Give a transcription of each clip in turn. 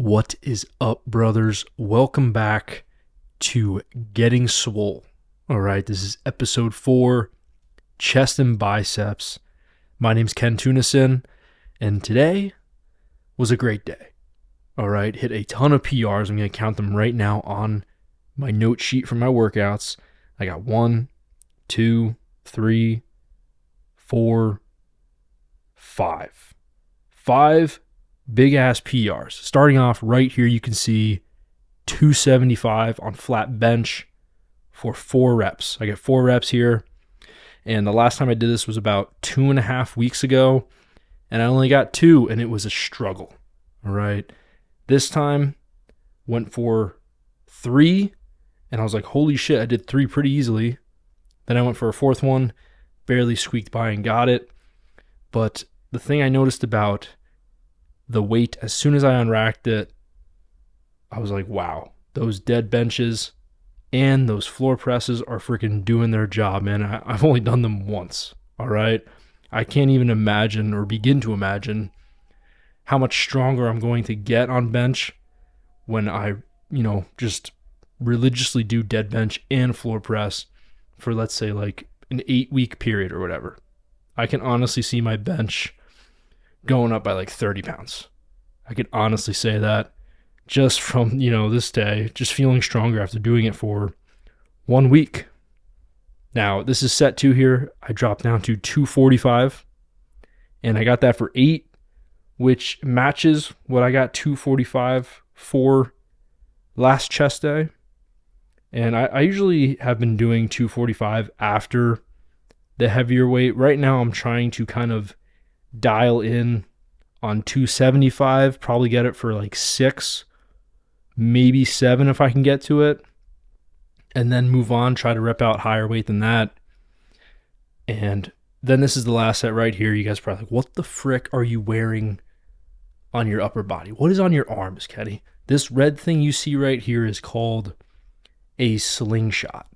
What is up, brothers? Welcome back to Getting Swole. All right, this is episode 4, chest and biceps. My name's Ken Tunison, and today was a great day. All right, hit a ton of PRs. I'm going to count them right now on my note sheet for my workouts. I got 1, 2, 3, 4, 5. 5 big ass PRs. Starting off right here, you can see 275 on flat bench for 4 reps. I get 4 reps here. And the last time I did this was about 2.5 weeks ago. And I only got 2, and it was a struggle. All right. This time went for 3. And I was like, holy shit, I did 3 pretty easily. Then I went for a 4th one, barely squeaked by and got it. But the thing I noticed about the weight, as soon as I unracked it, I was like, wow, those dead benches and those floor presses are freaking doing their job, man. I've only done them once, all right? I can't even imagine or begin to imagine how much stronger I'm going to get on bench when I, just religiously do dead bench and floor press for, let's say, like an 8-week period or whatever. I can honestly see my bench going up by like 30 pounds. I could honestly say that just from, this day, just feeling stronger after doing it for 1 week. Now, this is set 2 here. I dropped down to 245, and I got that for 8, which matches what I got 245 for last chest day. And I usually have been doing 245 after the heavier weight. Right now, I'm trying to kind of dial in on 275, probably get it for like 6, maybe 7 if I can get to it, and then move on, try to rep out higher weight than that. And then this is the last set right here. You guys are probably like, what the frick are you wearing on your upper body? What is on your arms, Kenny? This red thing you see right here is called a slingshot.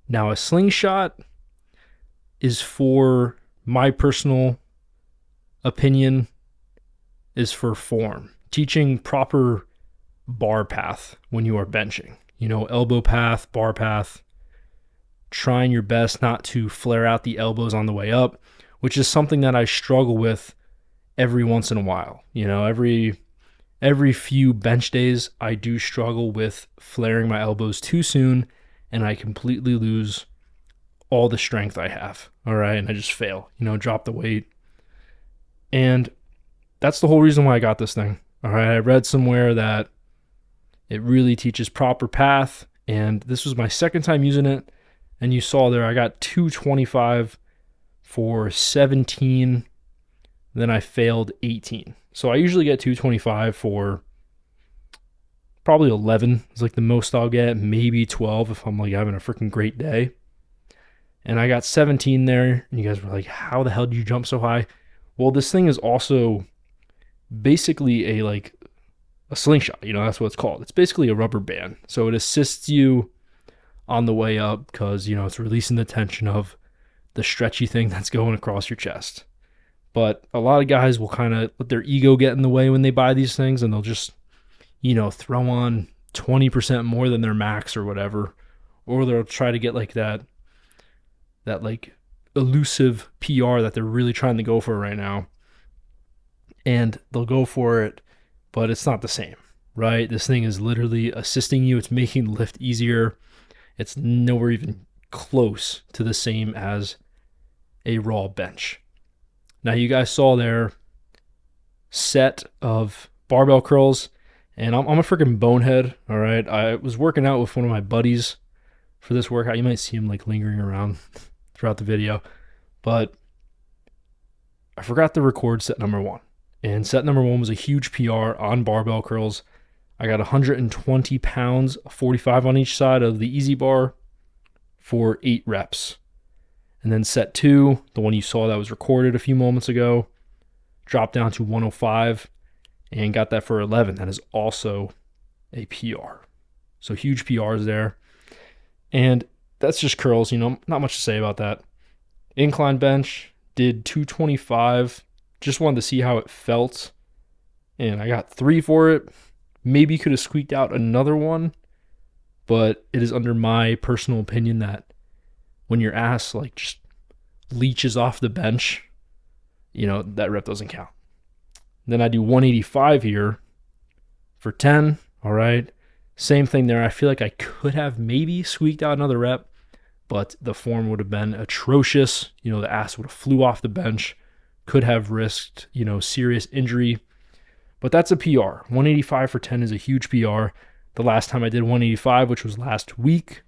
Now, a slingshot is, for my personal opinion, is for form, teaching proper bar path when you are benching, elbow path, bar path, trying your best not to flare out the elbows on the way up, which is something that I struggle with every once in a while. Every few bench days, I do struggle with flaring my elbows too soon, and I completely lose all the strength I have. All right. And I just fail, drop the weight. And that's the whole reason why I got this thing. All right. I read somewhere that it really teaches proper path. And this was my second time using it. And you saw there, I got 225 for 17. Then I failed 18. So I usually get 225 for probably 11. It's like the most I'll get, maybe 12 if I'm like having a freaking great day. And I got 17 there. And you guys were like, how the hell did you jump so high? Well, this thing is also basically a slingshot. That's what it's called. It's basically a rubber band. So it assists you on the way up because, it's releasing the tension of the stretchy thing that's going across your chest. But a lot of guys will kind of let their ego get in the way when they buy these things, and they'll just, throw on 20% more than their max or whatever. Or they'll try to get like that like elusive PR that they're really trying to go for right now. And they'll go for it, but it's not the same, right? This thing is literally assisting you. It's making the lift easier. It's nowhere even close to the same as a raw bench. Now, you guys saw their set of barbell curls, and I'm a freaking bonehead, all right? I was working out with one of my buddies for this workout. You might see him like lingering around throughout the video, but I forgot to record set number 1. And set number 1 was a huge PR on barbell curls. I got 120 pounds, 45 on each side of the easy bar for 8 reps. And then set 2, the one you saw that was recorded a few moments ago, dropped down to 105 and got that for 11. That is also a PR. So huge PRs there. And that's just curls, not much to say about that. Incline bench, did 225. Just wanted to see how it felt. And I got 3 for it. maybe could have squeaked out another one, but it is under my personal opinion that when your ass like just leeches off the bench, that rep doesn't count. Then I do 185 here for 10. All right. Same thing there. I feel like I could have maybe squeaked out another rep, but the form would have been atrocious. The ass would have flew off the bench, could have risked, serious injury. But that's a PR. 185 for 10 is a huge PR. The last time I did 185, which was last week,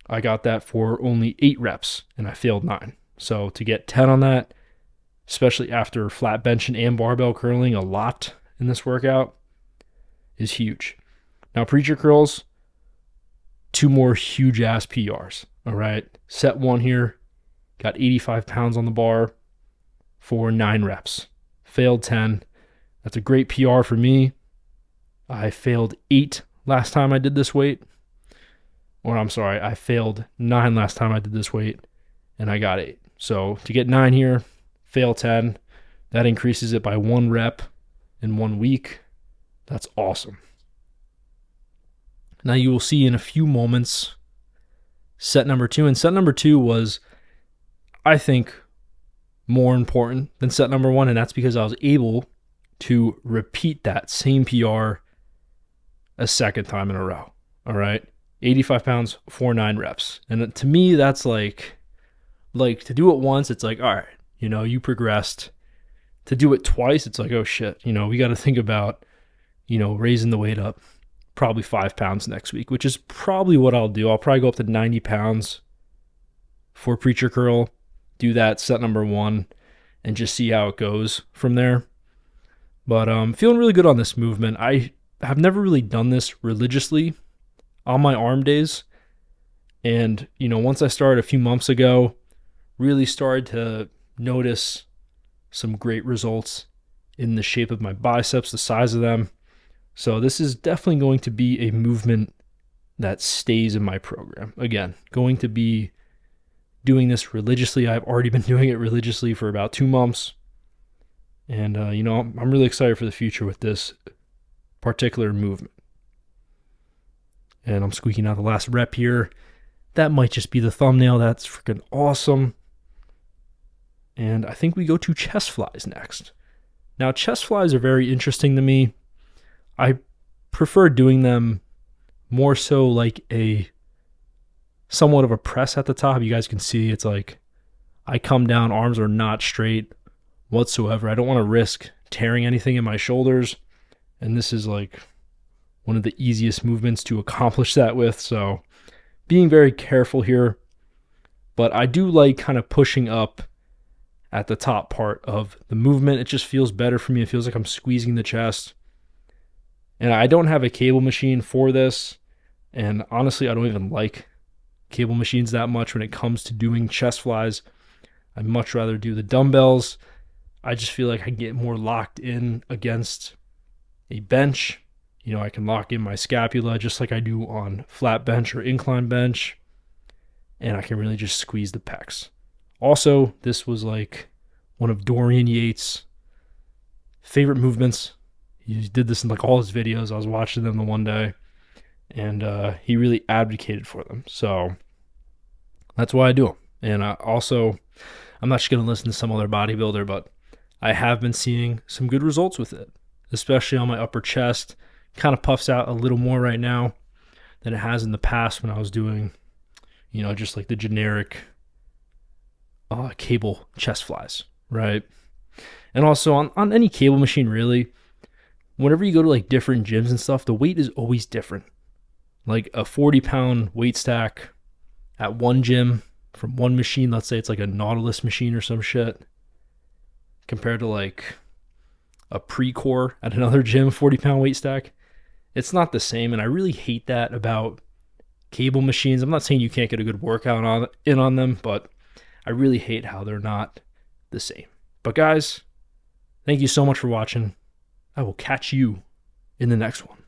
I got that for only 8 reps, and I failed 9. So to get 10 on that, especially after flat benching and barbell curling a lot in this workout, is huge. Now, preacher curls, 2 more huge ass PRs. All right. Set 1 here, got 85 pounds on the bar for 9 reps. Failed 10. That's a great PR for me. I failed 8 last time I did this weight. Or I'm sorry, I failed 9 last time I did this weight, and I got 8. So to get 9 here, fail 10, that increases it by 1 rep in 1 week. That's awesome. Now you will see in a few moments set number 2. And set number 2 was, I think, more important than set number 1. And that's because I was able to repeat that same PR a second time in a row. All right. 85 pounds for 9 reps. And to me, that's like to do it once, it's like, all right, you progressed. To do it twice, it's like, oh shit, we got to think about, raising the weight up probably 5 pounds next week, which is probably what I'll do. I'll probably go up to 90 pounds for preacher curl, do that set number 1, and just see how it goes from there. But I'm feeling really good on this movement. I have never really done this religiously on my arm days. And, once I started a few months ago, really started to notice some great results in the shape of my biceps, the size of them. So this is definitely going to be a movement that stays in my program. Again, going to be doing this religiously. I've already been doing it religiously for about 2 months. And, I'm really excited for the future with this particular movement. And I'm squeaking out the last rep here. That might just be the thumbnail. That's freaking awesome. And I think we go to chest flies next. Now, chest flies are very interesting to me. I prefer doing them more so like a somewhat of a press at the top. You guys can see it's like I come down, arms are not straight whatsoever. I don't want to risk tearing anything in my shoulders. And this is like one of the easiest movements to accomplish that with. So being very careful here. But I do like kind of pushing up at the top part of the movement. It just feels better for me. It feels like I'm squeezing the chest. And I don't have a cable machine for this. And honestly, I don't even like cable machines that much when it comes to doing chest flies. I'd much rather do the dumbbells. I just feel like I can get more locked in against a bench. I can lock in my scapula just like I do on flat bench or incline bench. And I can really just squeeze the pecs. Also, this was like one of Dorian Yates' favorite movements. He did this in like all his videos. I was watching them the one day, and he really advocated for them. So that's why I do them. And I'm not just going to listen to some other bodybuilder, but I have been seeing some good results with it, especially on my upper chest. Kind of puffs out a little more right now than it has in the past when I was doing, just like the generic cable chest flies, right? And also on any cable machine, really, whenever you go to like different gyms and stuff, the weight is always different. Like a 40-pound weight stack at one gym from one machine, let's say it's like a Nautilus machine or some shit, compared to like a Pre-Core at another gym, 40-pound weight stack. It's not the same, and I really hate that about cable machines. I'm not saying you can't get a good workout on them, but I really hate how they're not the same. But guys, thank you so much for watching. I will catch you in the next one.